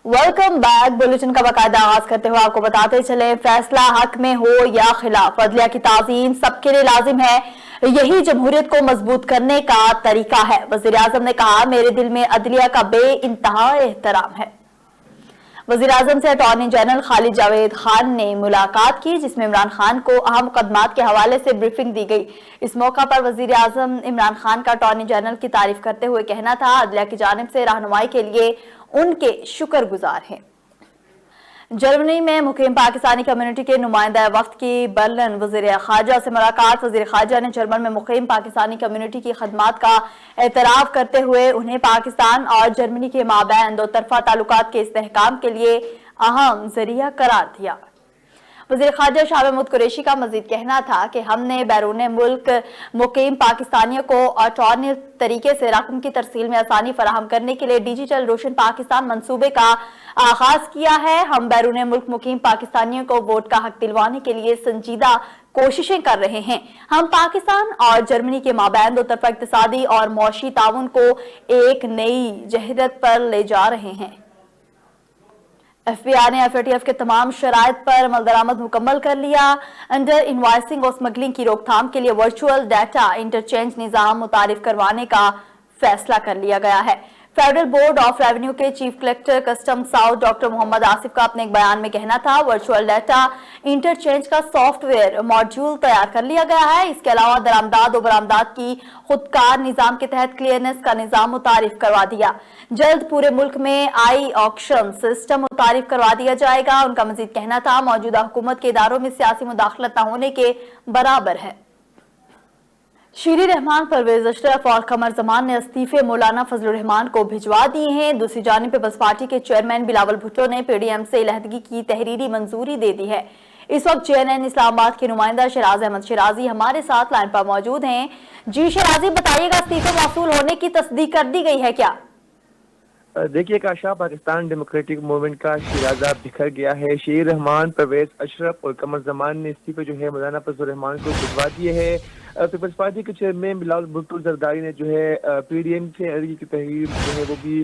Welcome back. Bulletin का बाकायदा आगाज करते हुए आपको बताते चले, फैसला हक में हो या खिलाफ, अदलिया की ताज़ीम सबके लिए लाजिम है। यही जमहूरियत को मजबूत करने का तरीका है। वजीर आजम ने कहा, मेरे दिल में अदलिया का बे इंतहा एहतराम है। वजीर आजम से अटॉर्नी जनरल खालिद जावेद खान ने मुलाकात की, जिसमें इमरान खान को अहम मुकदमात के हवाले से ब्रीफिंग दी गई। इस मौका पर वजीर आजम इमरान खान का अटॉर्नी जनरल की तारीफ करते हुए कहना था, अदलिया की जानिब से रहनुमाई के लिए उनके शुक्रगुजार हैं। जर्मनी में मुकीम पाकिस्तानी कम्युनिटी के नुमाइंदा वक्त की बर्लिन वजीर खारजा से मुलाकात। वजीर खारजा ने जर्मन में मुकीम पाकिस्तानी कम्युनिटी की खदमात का एतराफ करते हुए उन्हें पाकिस्तान और जर्मनी के माबैन दो तरफा ताल्लुकात के इस्तेहकाम के लिए अहम जरिया करार दिया। वज़ीर ख़ारजा शाह महमूद कुरैशी का मजीद कहना था कि हमने बैरून मुल्क मुकीम पाकिस्तानियों को इलेक्ट्रॉनिक तरीके से रकम की तरसील में आसानी फराहम करने के लिए डिजिटल रोशन पाकिस्तान मंसूबे का आगाज किया है। हम बैरून मुल्क मुकीम पाकिस्तानियों को वोट का हक दिलवाने के लिए संजीदा कोशिशें कर रहे हैं। हम पाकिस्तान और जर्मनी के माबैन दो तरफा इक्तिसादी और मौशी ताउन को एक नई जहरत पर ले जा रहे हैं। FBI ने FATF के तमाम शराइत पर अमल दरामद मुकम्मल कर लिया। अंडर इनवाइसिंग और स्मगलिंग की रोकथाम के लिए वर्चुअल डाटा इंटरचेंज निज़ाम मुतारिफ करवाने का फैसला कर लिया गया है। फेडरल बोर्ड ऑफ रेवेन्यू के chief collector custom south doctor Mohammad Asif का अपने एक बयान में कहना था, वर्चुअल डाटा इंटरचेंज का सॉफ्टवेयर मॉड्यूल तैयार कर लिया गया है। इसके अलावा दरामदाद और बरामदाद की खुदकार निजाम के तहत क्लियरनेस का निजाम मुतारिफ करवा दिया। जल्द पूरे मुल्क में आई ऑक्शन सिस्टम मुतारिफ करवा दिया जाएगा। उनका मजीद कहना था, मौजूदा हुकूमत के इदारों में सियासी मुदाखलत न होने के बराबर है। शीरी रहमान, परवेज अशरफ और कमर जमान ने इस्तीफे मौलाना फजलुर रहमान को भिजवा दिए हैं। दूसरी जानिब पीपल्स पार्टी के चेयरमैन बिलावल भुट्टो ने PDM से इलाहदगी की तहरीरी मंजूरी दे दी है। इस वक्त JNN इस्लामाबाद के नुमाइंदा शराज अहमद शिराजी हमारे साथ लाइन पर मौजूद हैं। जी शिराजी, बताइएगा, इस्तीफे मौसूल होने की तस्दीक कर दी गई है क्या? देखिए काशा, पाकिस्तान डेमोक्रेटिक मूवमेंट का शिराजा बिखर गया है। शीर रहमान, परवेज अशरफ और कमर जमान ने इस्तीफे जो है मौलाना फजलुर रहमान को भिजवा दिए हैं। पीपल्स पार्टी के चेयरमैन बिलावल भुट्टो जरदारी ने जो है PDM से इलाहदगी की तहरीर जो है वो भी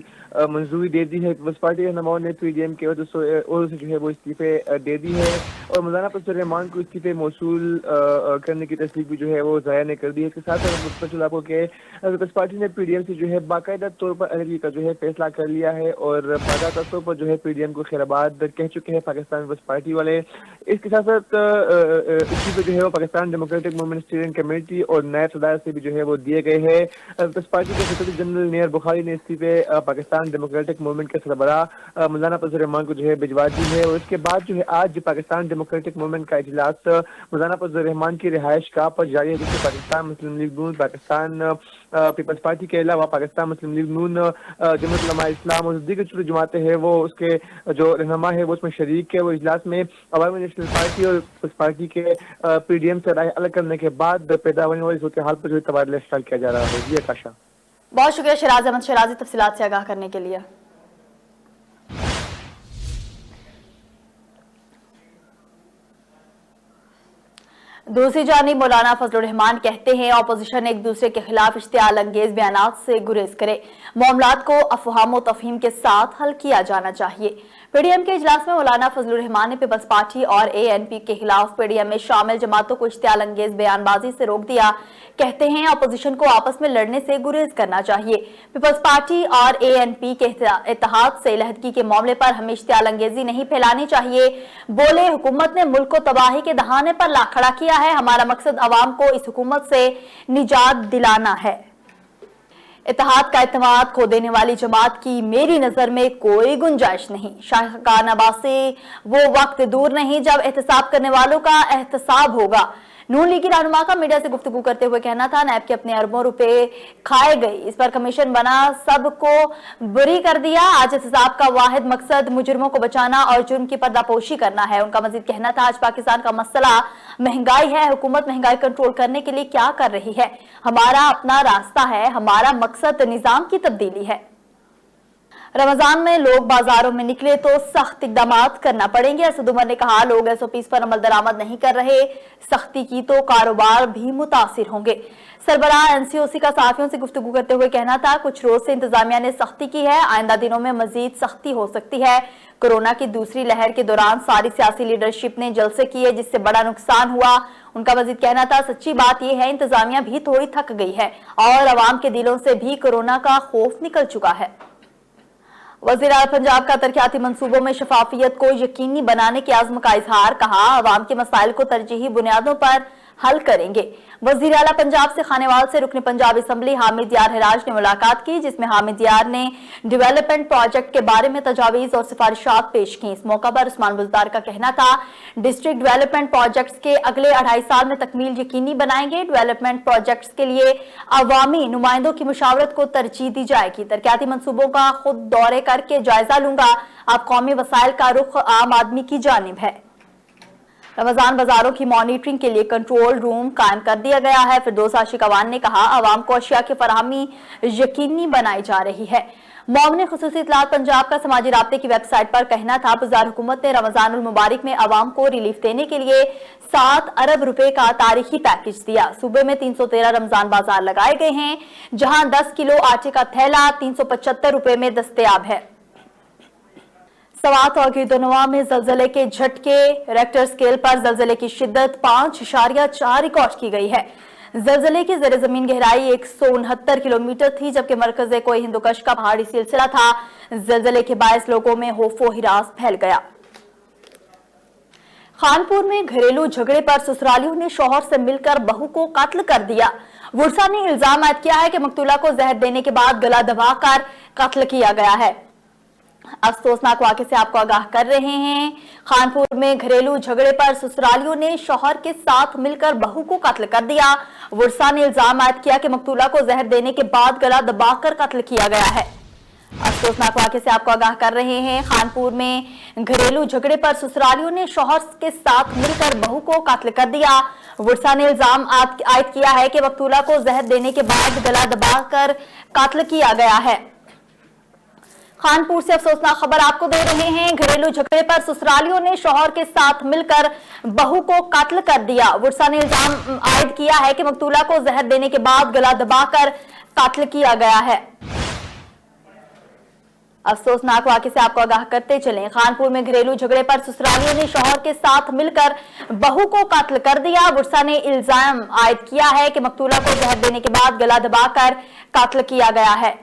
मंजूरी दे दी है। पीपल्स पार्टी रहनुमाओं ने PDM के वजह से जो है वो इस्तीफे दे दी है और मौलाना फजलुर रहमान को इस्तीफे मौसूल करने की तस्दीक भी जो है वो ज़ाया ने कर दी है। इसके साथ आपको के पीपल्स पार्टी ने PDM से जो है बाकायदा तौर पर इलाहदगी का जो है फैसला कर लिया है और बाकायदा तौर पर जो है PDM को खैराबाद कह चुके हैं पाकिस्तान पीपल्स पार्टी वाले। इसके साथ साथ इस्तीफे जो है वो Pakistan democratic movement steering committee और नायब सदार से भी जो है वो दिए गए हैं। पीपल्स पार्टी के सेक्रेटरी जनरल नियर बुखारी ने इस्तीफे पाकिस्तान डेमोक्रेटिक मूवमेंट के सरबराह मौलाना फजलुर रहमान को जो है भिजवा दी है और इसके बाद जो है आज पाकिस्तान डेमोक्रेटिक मूवमेंट का इजलास मौलाना फजलुर रहमान की रिहाइश गाह पर जारी है, जिससे पाकिस्तान मुस्लिम लीग नून, पाकिस्तान पीपल्स पार्टी के अलावा पाकिस्तान मुस्लिम लीग नून, जमात उलमा इस्लाम और दीगर छोटी जमातें हैं वो उसके जो रहनुमा है वो उसमें शरीक है। वो इजलास में अवामी नेशनल पार्टी और पीपल्स पार्टी के PDM से राय अलग करने के बाद पैदा होने वाली सूरत हाल पर जो तबादला इख्तियार किया जा रहा है। जी काशा, बहुत शुक्रिया शराज अहमद शिराजी तफसीलात से आगाह करने के लिए। दूसरी जानिब मौलाना फजलुर रहमान कहते हैं, अपोजिशन एक दूसरे के खिलाफ इश्तियाल अंगेज बयानात से गुरेज करे, मामलात को अफहाम व तफहीम के साथ हल किया जाना चाहिए। PDM के इजलास में मौलाना फजलुर रहमान ने पीपल्स पार्टी और ANP के खिलाफ PDM में शामिल जमातों को इश्तियाल अंगेज बयानबाजी से रोक दिया। कहते हैं, अपोजिशन को आपस में लड़ने से गुरेज करना चाहिए। पीपल्स पार्टी और ANP के इत्तेहाद से इलाहदगी के मामले पर हमें इश्तियाल अंगेजी नहीं फैलानी चाहिए। बोले, हुकूमत ने मुल्क को तबाही के दहाने पर ला खड़ा किया है। हमारा मकसद अवाम को इस हुकूमत से निजात दिलाना है। इत्तेहाद का एतमाद खो देने वाली जमात की मेरी नजर में कोई गुंजाइश नहीं। शाहकान अब्बासी वो वक्त दूर नहीं जब एहतसाब करने वालों का एहतसाब होगा। नून लीग की रहनुमा का मीडिया से गुफ्तगू करते हुए कहना था, नैब के अपने अरबों रुपए खाए गए, इस पर कमीशन बना, सबको बुरी कर दिया। आज एहतसाब का वाहिद मकसद मुजरिमों को बचाना और जुर्म की पर्दापोशी करना है। उनका मजीद कहना था, आज पाकिस्तान का मसला महंगाई है। हुकूमत महंगाई कंट्रोल करने के लिए क्या कर रही है? हमारा अपना रास्ता है, हमारा मकसद निजाम की तब्दीली है। रमजान में लोग बाजारों में निकले तो सख्त इकदाम करना पड़ेंगे। असद उमर ने कहा, लोग SOPs पर अमल दरामद नहीं कर रहे, सख्ती की तो कारोबार भी मुतासिर होंगे। सरबराह NCOC का साथियों से गुफ्तगू करते हुए कहना था, कुछ रोज से इंतजामिया ने सख्ती की है, आइंदा दिनों में मजीद सख्ती हो सकती है। कोरोना की दूसरी लहर के दौरान सारी सियासी लीडरशिप ने जलसे किए, जिससे बड़ा नुकसान हुआ। उनका मजीद कहना था, सच्ची बात यह है, इंतजामिया भी थोड़ी थक गई है और अवाम के दिलों से भी कोरोना का खौफ निकल चुका है। वज़ीर आला पंजाब का तरक्याती मंसूबों में शफाफियत को यकीनी बनाने के आज़्म का इजहार। कहा, अवाम के मसाइल को तरजीही बुनियादों पर हल करेंगे। वज़ीर आला पंजाब से खानेवाल से रुकन पंजाब असम्बली हामिद यार हिराज ने मुलाकात की, जिसमें हामिद यार ने डेवलपमेंट प्रोजेक्ट के बारे में तजावीज़ और सिफारिशात पेश की। इस मौका पर उस्मान बुज़दार का कहना था, डिस्ट्रिक्ट डेवलपमेंट प्रोजेक्ट्स के अगले 2.5 साल में तकमील यकीनी बनाएंगे। डेवलपमेंट प्रोजेक्ट्स के लिए अवामी नुमाइंदों की मुशावरत को तरजीह दी जाएगी। तरक्याती मंसूबों का खुद दौरे करके जायजा लूंगा। अब कौमी वसाइल का रुख आम आदमी की जानिब है। रमजान बाजारों की मॉनिटरिंग के लिए कंट्रोल रूम कायम कर दिया गया है। फिरदौस आशिक अवान ने कहा, अवाम को अशिया की फराहमी यकीनी बनाई जा रही है। मौमन खुसूसी इत्तलात पंजाब का समाजी राब्ते की वेबसाइट पर कहना था, बाजार हुकूमत ने रमजानुल मुबारक में अवाम को रिलीफ देने के लिए 7 अरब रुपए का तारीखी पैकेज दिया। सूबे में 313 रमजान बाजार लगाए गए हैं, जहां 10 किलो आटे का थैला 375 रुपए में दस्तयाब है। सवात और गिरदोनवा में जलजले के झटके। रेक्टर स्केल पर जलजले की शिद्दत 5.4 रिकॉर्ड की गई है। जलजले की ज़ेरे जमीन गहराई 169 किलोमीटर थी, जबकि मरकज़े कोई हिंदुकश का पहाड़ी सिलसिला था। जलजले के बायस लोगों में खौफो हिरास फैल गया। खानपुर में घरेलू झगड़े पर ससुरालियों ने शौहर से मिलकर बहू को कत्ल कर दिया। वुरसा ने इल्जाम आयद किया है कि मकतूला को जहर देने के बाद गला दबाकर कत्ल किया गया है। अफसोसनाक वाक़े से आपको आगाह कर रहे हैं। खानपुर में घरेलू झगड़े पर ससुरालियों ने शौहर के साथ मिलकर बहू को कत्ल कर दिया। वुरसा ने इल्जाम आयद किया कि मकतूला को जहर देने के बाद गला दबाकर कत्ल किया गया है। अफसोसनाक वाक़े से आपको आगाह कर रहे हैं। खानपुर में घरेलू झगड़े पर ससुरालियों ने शौहर के साथ मिलकर बहू को कत्ल कर दिया। वुरसा ने इल्जाम आयद किया है कि मकतूला को जहर देने के बाद गला दबाकर कत्ल किया गया है। खानपुर से अफसोसनाक खबर आपको दे रहे हैं। घरेलू झगड़े पर ससुरालियों ने शौहर के साथ मिलकर बहू को कत्ल कर दिया। वुरसा ने इल्जाम आयद किया है कि मकतूला को जहर देने के बाद गला दबाकर कत्ल किया गया है। अफसोसनाक वाक़े से आपको आगाह करते चलें। खानपुर में घरेलू झगड़े पर ससुरालियों ने शौहर के साथ मिलकर बहू को कत्ल कर दिया। वुरसा ने इल्जाम आयद किया है कि मकतूला को जहर देने के बाद गला दबाकर कत्ल किया गया है।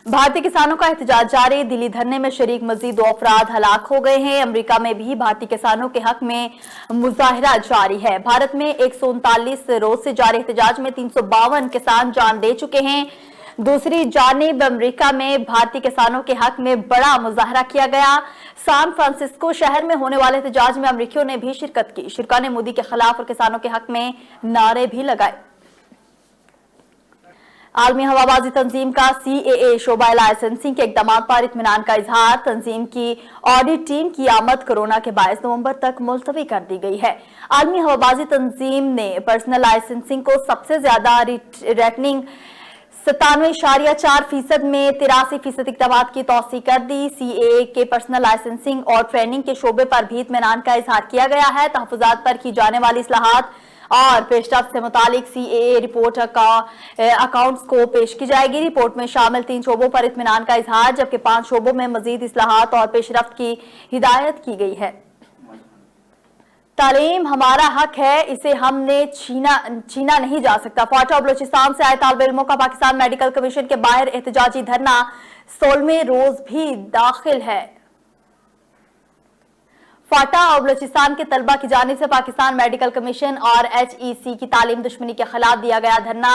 भारतीय किसानों का एहतजाज जारी। दिल्ली धरने में शरीक मजीद 2 अफराद हलाक हो गए हैं। अमेरिका में भी भारतीय किसानों के हक में मुजाहिरा जारी है। भारत में 139 रोज से जारी एहतजाज में 352 किसान जान दे चुके हैं। दूसरी जानिब अमेरिका में भारतीय किसानों के हक में बड़ा मुजाहरा किया गया। सैन फ्रांसिस्को शहर में होने वाले एहतजाज में अमेरिकियों ने भी शिरकत की। शिरका ने मोदी के खिलाफ और किसानों के हक में नारे भी लगाए। आलमी हवाबाजी तंजीम का CAA शोबा लाइसेंसिंग के इकदाम पर इत्मीनान का इजहार। तंजीम की ऑडिट टीम की आमद कोरोना के बायस नवंबर तक मुलतवी कर दी गई है। आलमी हवाबाजी तंजीम ने पर्सनल लाइसेंसिंग को सबसे ज्यादा रेटिंग 97.4% में 83% इकदाम की तौसीक कर दी। CAA के पर्सनल लाइसेंसिंग और ट्रेनिंग के शोबे पर भी इत्मीनान का इजहार किया गया है। तहफ़्फ़ुज़ात पर की जाने वाली इस्लाहात और पेशरफ्त से मुतालिक CAA रिपोर्ट अकाउंट्स को पेश की जाएगी। रिपोर्ट में शामिल 3 शोबों पर इत्मीनान का इजहार, जबकि 5 शोबों में मजीद इस्लाहात और पेशरफ्त की हिदायत की गई है। तालीम हमारा हक है, इसे हमने छीना नहीं जा सकता। फाटा और बलूचिस्तान से आए तालिब इल्मों का पाकिस्तान मेडिकल कमीशन के बाहर एहतजाजी धरना 16वें रोज भी दाखिल है। फाटा और बलूचिस्तान के तलबा की जानिब से पाकिस्तान मेडिकल कमीशन और HEC की तालीम दुश्मनी के खिलाफ दिया गया धरना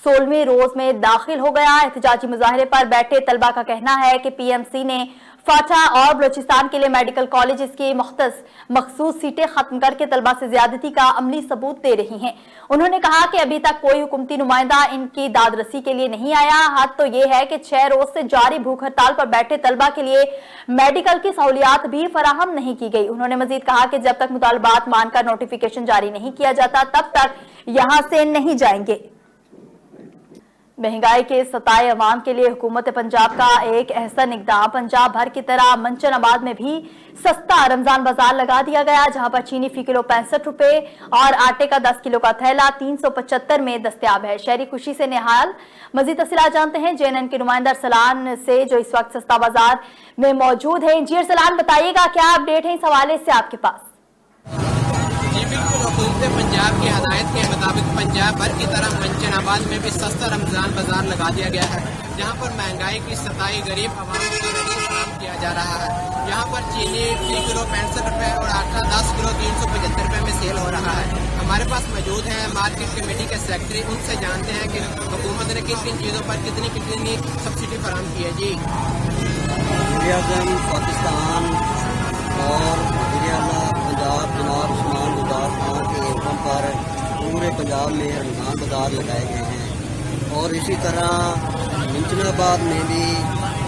16वें रोज में दाखिल हो गया। एहतजाजी मुजाहरे पर बैठे तलबा का कहना है कि PMC ने फाटा और बलूचिस्तान के लिए मेडिकल कॉलेज की मखसूस सीटें खत्म करके तलबा से ज्यादती का अमली सबूत दे रही हैं। उन्होंने कहा कि अभी तक कोई हुकूमती नुमाइंदा इनकी दादरसी के लिए नहीं आया। हद तो ये है कि 6 रोज से जारी भूख हड़ताल पर बैठे तलबा के लिए मेडिकल की सहूलियात भी फराहम नहीं की गई। उन्होंने मजीद कहा कि जब तक मुतालबात मानकर नोटिफिकेशन जारी नहीं किया जाता तब तक यहां से नहीं जाएंगे। महंगाई के सताए अवाम के लिए हुकूमत पंजाब का एक अहसन इकदाम। पंजाब भर की तरह मंचनाबाद में भी सस्ता रमजान बाजार लगा दिया गया, जहां पर चीनी फी किलो 65 रुपए और आटे का 10 किलो का थैला 375 में दस्तयाब है। शहरी खुशी से निहाल। मजीद तफसीलात जानते हैं JNN के नुमाइंदा अरसलान से, जो इस वक्त सस्ता बाजार में मौजूद है। जी अरसलान, बताइएगा क्या अपडेट है इस हवाले से आपके पास? जी बिल्कुल, हुकूमत पंजाब की हदायत के मुताबिक पंजाब भर की तरह मंचनाबाद में भी सस्ता रमजान बाजार लगा दिया गया है, जहां पर महंगाई की सताई गरीब आवाम को रिलीफ फराहम किया जा रहा है। यहाँ पर चीनी फी किलो 65 रुपए और आटा 10 किलो 375 रुपए में सेल हो रहा है। हमारे पास मौजूद हैं मार्केट कमेटी के सेक्रेटरी, उनसे जानते हैं कि हुकूमत ने किन किन चीज़ों पर कितनी सब्सिडी फराहम की है। जी पाकिस्तान और पंजाब जनाब उस्मान गुजार खान के हुक्म पर पूरे पंजाब में रमजान बाजार लगाए गए हैं और इसी तरह मंचनाबाद में भी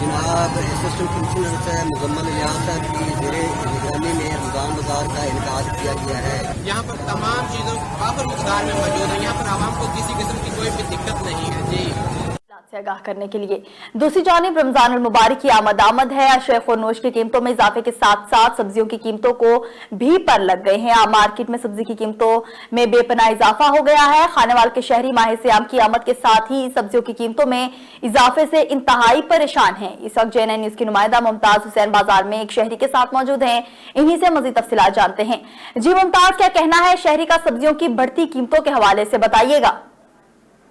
जनाब असिस्टेंट कमिश्नर से मुजम्मल इलियास साहब की ज़ेरे निगरानी में रमजान बाजार का इनकाद किया गया है। यहाँ पर तमाम चीज़ों काफी मकदार में मौजूद है। यहाँ पर आवाम को किसी किस्म की कोई भी दिक्कत नहीं है। जी से आगाह करने के लिए दूसरी जानिब रमजान अल मुबारक की आमद है। अशरफ और नोश की कीमतों में इजाफे के साथ साथ सब्जियों की कीमतों को भी पर लग गए हैं। आम मार्केट में सब्जी की कीमतों में बेपनाह इजाफा हो गया है। खानेवाल के शहरी माह सियाम की आमद के साथ ही सब्जियों की कीमतों में इजाफे से इंतहाई परेशान हैं। इस वक्त JNN न्यूज की नुमाइंदा मुमताज हुसैन बाजार में एक शहरी के साथ मौजूद हैं, इन्हीं से मजीद तफसीलात जानते हैं। जी मुमताज, क्या कहना है शहरी का सब्जियों की बढ़ती कीमतों के हवाले से, बताइएगा।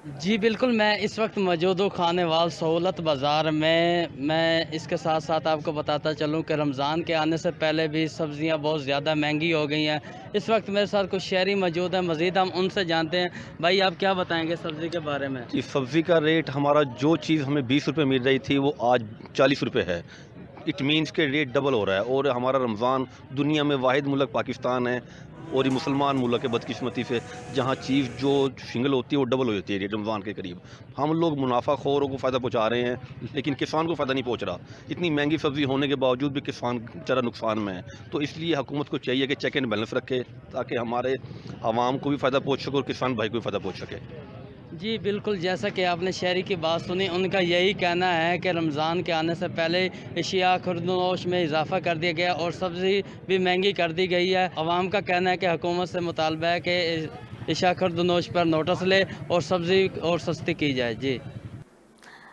जी बिल्कुल, मैं इस वक्त मौजूद हूँ खानेवाल सहूलत बाज़ार में। मैं इसके साथ साथ आपको बताता चलूँ कि रमज़ान के आने से पहले भी सब्ज़ियाँ बहुत ज़्यादा महंगी हो गई हैं। इस वक्त मेरे साथ कुछ शहरी मौजूद हैं, मज़ीद हम उनसे जानते हैं। भाई, आप क्या बताएंगे सब्ज़ी के बारे में? जी, सब्ज़ी का रेट हमारा जो चीज़ हमें 20 रुपये मिल रही थी वो आज 40 रुपये है। इट मीन्स के रेट डबल हो रहा है। और हमारा रमज़ान दुनिया में वाहिद मुल्क पाकिस्तान है और ये मुसलमान मुल्क है बदकिस्मती से, जहाँ चीज़ जो सिंगल होती है वो डबल हो जाती है रेट रमज़ान के करीब। हम लोग मुनाफा खोरों को फ़ायदा पहुँचा रहे हैं, लेकिन किसान को फ़ायदा नहीं पहुँच रहा। इतनी महंगी सब्ज़ी होने के बावजूद भी किसान बेचारा नुकसान में है। तो इसलिए हुकूमत को चाहिए कि चेक एंड बैलेंस रखे, ताकि हमारे आवाम को भी फ़ायदा पहुँच सके और किसान भाई को भी फ़ायदा पहुँच सके। जी बिल्कुल, जैसा कि आपने शहरी की बात सुनी, उनका यही कहना है कि रमज़ान के आने से पहले अशिया खुर्दनोश में इजाफा कर दिया गया और सब्ज़ी भी महंगी कर दी गई है। अवाम का कहना है कि हुकूमत से मुतालबा है कि अशिया खुर्दनोश पर नोटिस ले और सब्ज़ी और सस्ती की जाए। जी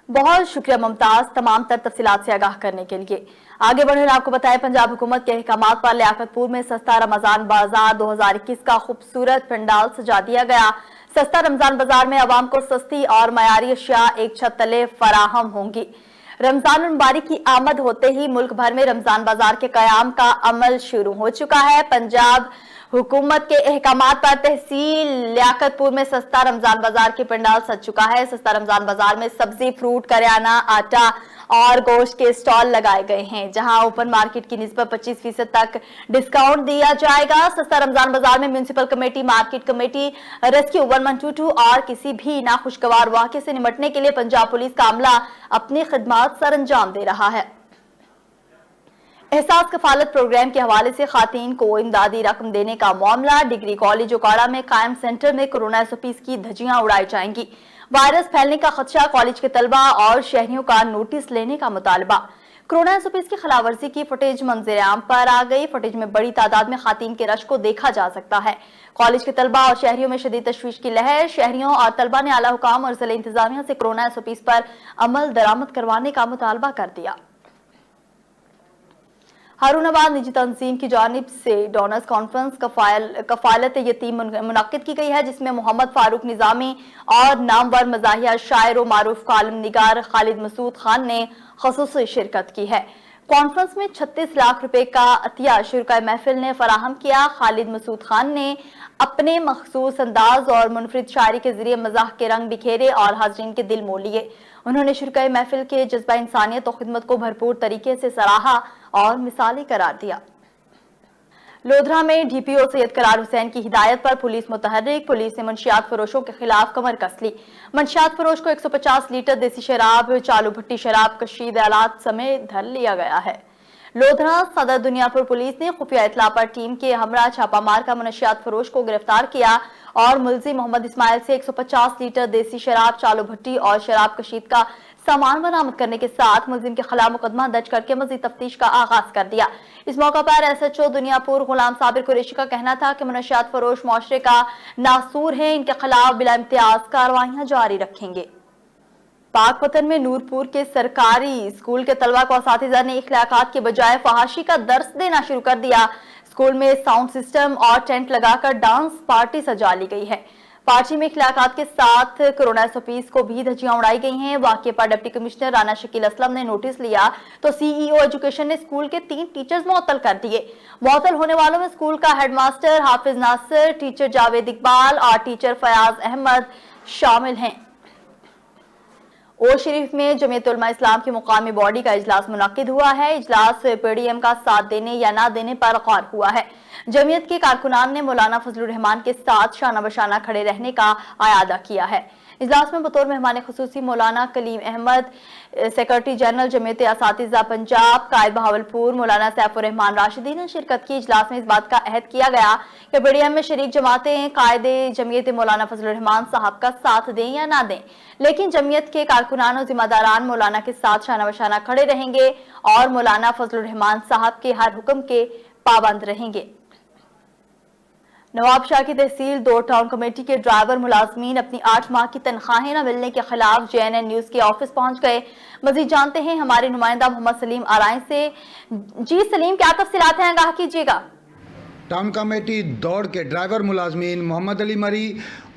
बहुत शुक्रिया मुमताज, तमाम तर तफसीलात से आगाह करने के लिए। आगे बढ़े आपको बताएं, पंजाब हुकूमत के अहकामात पर लियाकतपुर में सस्ता रमजान बाजार 2021 का खूबसूरत पंडाल सजा दिया गया। सस्ता रमजान बाजार में आवाम को सस्ती और मयारी अशिया एक छत तले फराहम होंगी। रमजान मुबारक की आमद होते ही मुल्क भर में रमजान बाजार के कयाम का अमल शुरू हो चुका है। पंजाब हुकूमत के अहकामात पर तहसील लियाकतपुर में सस्ता रमजान बाजार की पंडाल सज चुका है। सस्ता रमजान बाजार में सब्जी, फ्रूट, करियाना, आटा और गोश्त के स्टॉल लगाए गए हैं, जहां ओपन मार्केट की निस्बत 25% तक डिस्काउंट दिया जाएगा। सस्ता रमजान बाजार में municipal committee, market committee, rescue 1122 और किसी भी नाखुशगवार वाक़े से निपटने के लिए पंजाब पुलिस का अमला अपनी खिदमत सर अंजाम दे रहा है। एहसास कफालत प्रोग्राम के हवाले से खातीन को इमदादी रकम देने का मामला। डिग्री कॉलेज ओकाड़ा में कायम सेंटर में कोरोना SOPs की धज्जियां उड़ाई जाएंगी। वायरस फैलने का खदशा, कॉलेज के तलबा और शहरियों का नोटिस लेने का मुतालबा। कोरोना SOPs की खिलाफवर्जी की फुटेज मंजर आम पर आ गई। फुटेज में बड़ी तादाद में खातीन के रश को देखा जा सकता है। कॉलेज के तलबा और शहरियों में शदीद तशवीश की लहर। शहरियों और तलबा ने आला हुकाम और जिला इंतजामिया से कोरोना SOPs पर अमल दरामद करवाने का मुतालबा कर दिया। हारूनाबाद निजी तंजीम की जानिब से डोनर्स कॉन्फ्रेंस कफालत यतीम मुनक्किद की गई है, जिसमें मोहम्मद फारूक निजामी और नामवर मज़ाहिया शायर व मारूफ कालम निगार खालिद मसूद खान ने ख़ुसूसी शिरकत की है। कॉन्फ्रेंस में 36 लाख रुपए का अतिया शुरका महफिल ने फराहम किया। खालिद मसूद खान ने अपने मखसूस अंदाज और मुनफरिद शायरी के जरिए मजाह के रंग बिखेरे और हाजरीन के दिल मोह लिए। उन्होंने शुरका महफिल के जज्बा इंसानियत और खिदमत को भरपूर तरीके से सराहा और मिसाली करार दिया। लोधरा में DPO सैयद करार हुसैन की हिदायत पर पुलिस मुतहर्रिक। पुलिस ने मंशियात फरोशों के खिलाफ कमर कस ली। मंशियात फरोश को 150 लीटर देसी शराब, चालू भट्टी शराब, कशीद आलात समेत धर लिया गया है। लोधरा सदर दुनियापुर पुलिस ने खुफिया इतला पर टीम के हमरा छापामार का मंशियात फरोश को गिरफ्तार किया और मुलजिम मोहम्मद इस्माइल से 150 लीटर देसी शराब, चालू भट्टी और शराब कशीद का सामान बरामद करने के साथ मुलजिम के खिलाफ मुकदमा दर्ज करके मजीद तफ्तीश का आगाज कर दिया। इस मौका पर SHO दुनियापुर गुलाम साबिर कुरैशी का कहना था कि मुनशियात फरोश मुआशरे का नासूर है, इनके खिलाफ बिला इम्तियाज कार्रवाइयां जारी रखेंगे। पाकपतन में नूरपुर के सरकारी स्कूल के तलबा को असातिज़ा ने इखलाकात के बजाय फहाशी का दर्स देना शुरू कर दिया। स्कूल में साउंड सिस्टम और टेंट लगाकर डांस पार्टी सजा ली गई है। पार्टी में इखलाकात के साथ कोरोना SOPs को भी धज्जियां उड़ाई गई हैं। वाक़े पर डिप्टी कमिश्नर राना शकील असलम ने नोटिस लिया तो CEO एजुकेशन ने स्कूल के 3 टीचर्स मुअत्तल कर दिए। मुअत्तल होने वालों में स्कूल का हेडमास्टर हाफिज नासिर, टीचर जावेद इकबाल और टीचर फयाज अहमद शामिल हैं। ओर शरीफ में जमीयत उलमा इस्लाम की मुकामी बॉडी का इजलास मुनक्किद हुआ है। इजलास PDM का साथ देने या ना देने पर गौर हुआ है। जमीयत के कारकुनान ने मौलाना फजलुर रहमान के साथ शाना बशाना खड़े रहने का आयादा किया है। इजलास में बतौर मेहमान खुसूसी मौलाना कलीम अहमद, सेक्रेटरी जनरल जमीयत असातिज़ा पंजाब कायद बहावलपुर मौलाना सैफुर रहमान राशिदी ने शिरकत की। इजलास में इस बात का अहद किया गया कि PDM में शरीक जमातें कायदे जमीयत मौलाना फजलुर रहमान साहब का साथ दें या ना दें, लेकिन जमीयत के कारकुनान और जिम्मेदारान मौलाना के साथ शाना बशाना खड़े रहेंगे और मौलाना फजलुर रहमान साहब के हर हुक्म के पाबंद रहेंगे। नवाबशाह की तहसील 2 टाउन कमेटी के ड्राइवर मुलाजमीन अपनी 8 माह की तनख्वाहें न मिलने के खिलाफ JNN न्यूज के ऑफिस पहुंच गए। मजीद जानते हैं हमारे नुमाइंदा मोहम्मद सलीम आराइन से। जी सलीम, क्या तफसीलात हैं, आगाह कीजिएगा। टाउन कमेटी दौड़ के ड्राइवर मुलाजमीन मोहम्मद अली मरी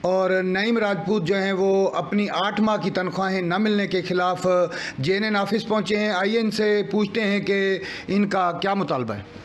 और नईम राजपूत जो हैं वो अपनी 8 माह की तनख्वाहें न मिलने के खिलाफ JNN ऑफिस पहुंचे हैं। आइए इनसे पूछते हैं कि इनका क्या मुतालबा है।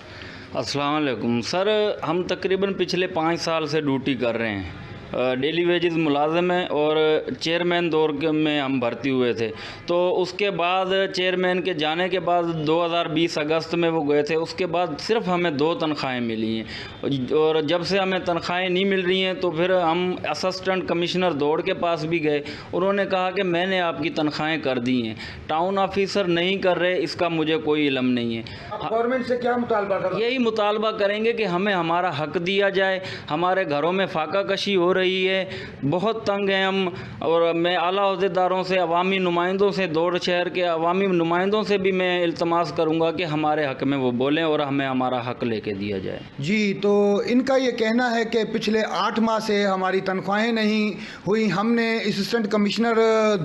अस्सलाम वालेकुम सर, हम तकरीबन पिछले 5 साल से ड्यूटी कर रहे हैं। डेली वेजेस मुलाजिम हैं और चेयरमैन दौर में हम भर्ती हुए थे। तो उसके बाद चेयरमैन के जाने के बाद 2020 अगस्त में वो गए थे। उसके बाद सिर्फ हमें 2 तनख्वाहें मिली हैं और जब से हमें तनख्वाहें नहीं मिल रही हैं तो फिर हम असिस्टेंट कमिश्नर दौड़ के पास भी गए। उन्होंने कहा कि मैंने आपकी तनख्वाहें कर दी हैं, टाउन ऑफिसर नहीं कर रहे, इसका मुझे कोई इल्म नहीं है। गवर्नमेंट से क्या मुतालबा करें? यही मुतालबा करेंगे कि हमें हमारा हक दिया जाए। हमारे घरों में फाका कशी हो रही है, बहुत तंग हैं हम। और मैं आला अहदेदारों से, अवामी नुमाइंदों से, दौड़ शहर के अवामी नुमाइंदों से भी मैं इल्तमास करूंगा कि हमारे हक में वो बोलें और हमें हमारा हक लेके दिया जाए। जी, तो इनका ये कहना है कि पिछले 8 माह से हमारी तनख्वाहें नहीं हुई। हमने असिस्टेंट कमिश्नर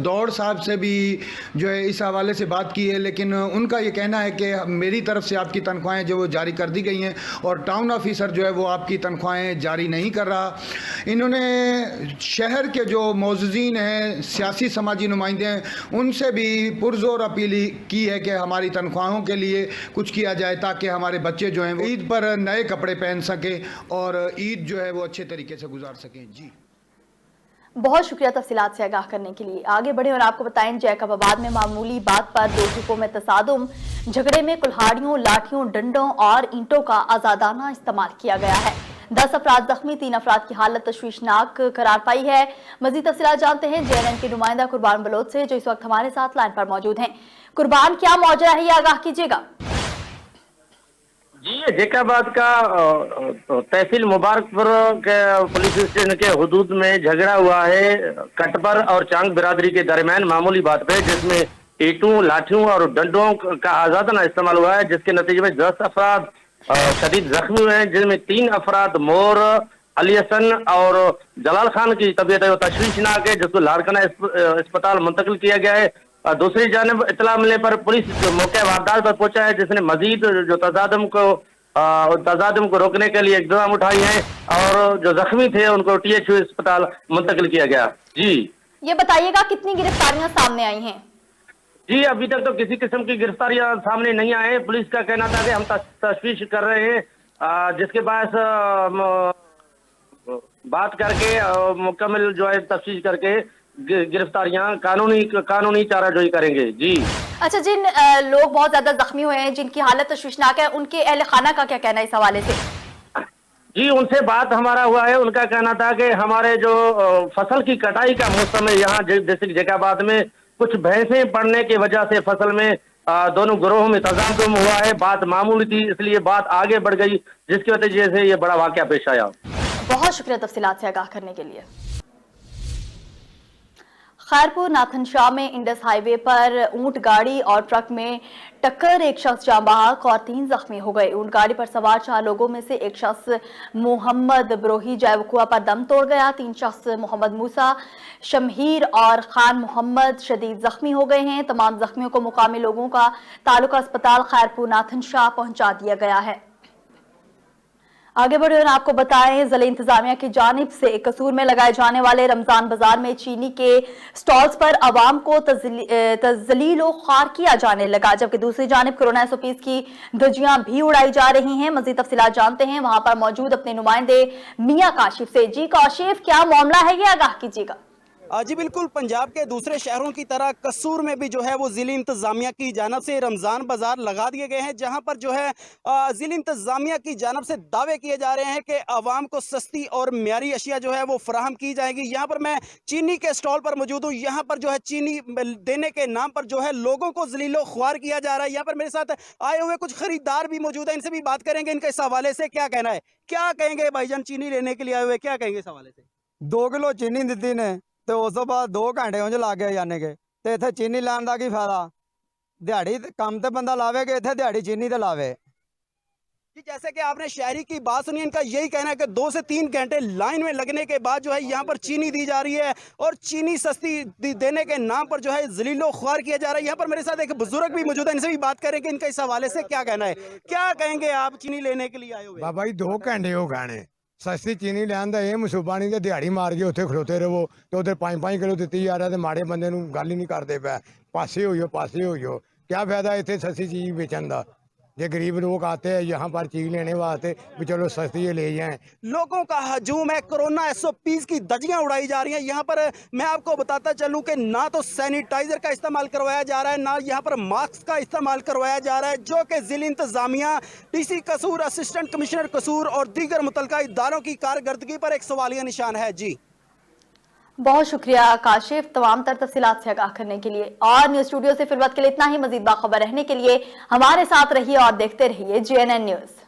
दौड़ साहब से भी जो है इस हवाले से बात की है, लेकिन उनका ये कहना है कि मेरी तरफ से आपकी तनख्वाहें जो वो जारी कर दी गई हैं और टाउन ऑफिसर जो है वो आपकी तनख्वाहें जारी नहीं कर रहा। इन्होंने शहर के जो मौजूदीन हैं, सियासी समाजी नुमाइंदे हैं, उनसे भी पुरजोर अपील की है कि हमारी तनख्वाहों के लिए कुछ किया जाए ताकि हमारे बच्चे जो हैं वो ईद पर नए कपड़े पहन सकें और ईद जो है वो अच्छे तरीके से गुजार सकें। जी, बहुत शुक्रिया तफसीलात से आगाह करने के लिए। आगे बढ़े और आपको बताएं, जैकबाबाद में मामूली बात पर 2 ग्रुपों में तसादुम। झगड़े में कुल्हाड़ियों, लाठियों, डंडों और ईंटों का आजादाना इस्तेमाल किया गया है। 10 अफराद जख्मी, 3 अफराद की हालत तशवीशनाक करार पाई है। मजीद तफसीलात जानते हैं JNN के नुमाइंदा कुर्बान बलोच से, जो इस वक्त हमारे साथ लाइन पर मौजूद हैं। कुर्बान, क्या मौजरा है, ये आगाह कीजिएगा। जी, जैकाबाद का तहसील मुबारकपुर के पुलिस स्टेशन के हुदूद में झगड़ा हुआ है कटपर और चांग बिरादरी के दरमियान मामूली बात पे, जिसमें ईंटों, लाठियों और डंडों का आजादाना इस्तेमाल हुआ है, जिसके नतीजे में 10 अफराद शदीद जख्मी हुए हैं, जिनमें 3 अफराद मोर, अली हसन और जलाल खान की तबीयत तशवीशनाक है, जिसको लाड़काना अस्पताल मुंतकिल किया गया है। दूसरी जानिब इतला मिलने पर पुलिस मौके वारदात पर पहुंचा है, जिसने मजीद जो तजादम को रोकने के लिए इक़दाम उठाई हैं और जो जख्मी थे उनको THU अस्पताल मुंतकिल किया गया। जी, ये बताइएगा कितनी गिरफ्तारियां सामने आई हैं? जी, अभी तक तो किसी किस्म की गिरफ्तारियां सामने नहीं आए हैं। पुलिस का कहना था कि हम तशवीश कर रहे हैं, जिसके बाद बात करके मुकम्मल जो है तफ्तीश करके गिरफ्तारियां कानूनी चाराजोई करेंगे। जी, अच्छा, जिन लोग बहुत ज्यादा जख्मी हुए हैं, जिनकी हालत तशवीशनाक है, उनके अहले खाना का क्या कहना है इस हवाले से? जी, उनसे बात हमारा हुआ है। उनका कहना था कि हमारे जो फसल की कटाई का मौसम है, यहाँ डिस्ट्रिक्ट जैकाबाद में कुछ भैंसें पड़ने की वजह से फसल में दोनों ग्रोहों में तजादुम हुआ है। बात मामूली थी, इसलिए बात आगे बढ़ गई, जिसकी वजह से ये बड़ा वाकया पेश आया। बहुत शुक्रिया तफसीलात से आगाह करने के लिए। खैरपुर नाथन शाह में इंडस हाईवे पर ऊंट गाड़ी और ट्रक में टक्कर, एक शख्स जाँ बहक और 3 जख्मी हो गए। ऊंट गाड़ी पर सवार 4 लोगों में से एक शख्स मोहम्मद ब्रोही जायवकुआ पर दम तोड़ गया। 3 शख्स मोहम्मद मूसा, शमहीर और खान मोहम्मद शदीद जख्मी हो गए हैं। तमाम जख्मियों को मुकामी लोगों का तालुका अस्पताल खैरपुर नाथन शाह पहुंचा दिया गया है। आगे बढ़े और आपको बताएं, जिला इंतजामिया की जानिब से कसूर में लगाए जाने वाले रमजान बाजार में चीनी के स्टॉल्स पर आवाम को तजलील व ख्वार किया जाने लगा, जबकि दूसरी जानिब कोरोना SOPs की धज्जियां भी उड़ाई जा रही हैं। मजीद तफसीलात जानते हैं वहां पर मौजूद अपने नुमाइंदे मियां काशिफ से। जी काशिफ, क्या मामला है ये आगाह कीजिएगा। जी बिल्कुल, पंजाब के दूसरे शहरों की तरह कसूर में भी जो है वो ज़िला इंतज़ामिया की जानब से रमज़ान बाज़ार लगा दिए गए हैं, जहां पर जो है ज़िला इंतज़ामिया की जानब से दावे किए जा रहे हैं कि आवाम को सस्ती और म्यारी अशिया जो है वो फराहम की जाएगी। यहाँ पर मैं चीनी के स्टॉल पर मौजूद हूँ। यहाँ पर जो है चीनी देने के नाम पर जो है लोगों को ज़लीलो ख्वार किया जा रहा है। यहाँ पर मेरे साथ आए हुए कुछ खरीदार भी मौजूद हैं, इनसे भी बात करेंगे इनके इस हवाले से क्या कहना है। क्या कहेंगे भाईजान, चीनी लेने के लिए आए हुए, क्या कहेंगे इस हवाले से? 2 किलो चीनी दी ने तो उस तो बाद 2 घंटे उंज ला के जाने के ते इत्थे चीनी लैन दा की फायदा। दिहाड़ी काम ते बंदा लावेगा, इत्थे दिहाड़ी चीनी ते लावे। जी जैसे कि आपने शहरी की बात सुनी, इनका यही कहना है कि 2 से 3 घंटे लाइन में लगने के बाद जो है यहाँ पर चीनी दी जा रही है और चीनी सस्ती देने के नाम पर जो है जलीलो ख्वार किया जा रहा है। यहाँ पर मेरे साथ एक बुजुर्ग भी मौजूद है, इनसे भी बात करेंगे इनका इस हवाले से क्या कहना है। क्या कहेंगे आप चीनी लेने के लिए आए हुए? बाबा जी 2 घंटे हो गए सस्ती चीनी लैन दा ये मनसूबा नहीं, दिहाड़ी मार के उत्थे खलोते रहो तो उधर 5-5 किलो दी जा रहा है, माड़े बंदे नूं गल ही नहीं करते पै। पासे हो जाओ, क्या फायदा इतने सस्ती चीज़ बेचन का। जे गरीब लोग आते हैं यहाँ पर चीज़ लेने वास्ते भी चलो सस्ती ले जाएं। लोगों का हजूम है, कोरोना SOPs की धज्जियां उड़ाई जा रही हैं। यहाँ पर मैं आपको बताता चलूं कि ना तो सैनिटाइजर का इस्तेमाल करवाया जा रहा है, ना यहाँ पर मास्क का इस्तेमाल करवाया जा रहा है, जो कि जिला इंतजामिया, DC कसूर, असिस्टेंट कमिश्नर कसूर और दीगर मुतलका इदारों की कारकर्दगी पर एक सवालिया निशान है। जी बहुत शुक्रिया काशिफ तमाम तर तफसीलात से आगाह करने के लिए। और न्यूज स्टूडियो से फिर वक्त के लिए इतना ही। मजीद बाखबर रहने के लिए हमारे साथ रहिए और देखते रहिए GNN न्यूज।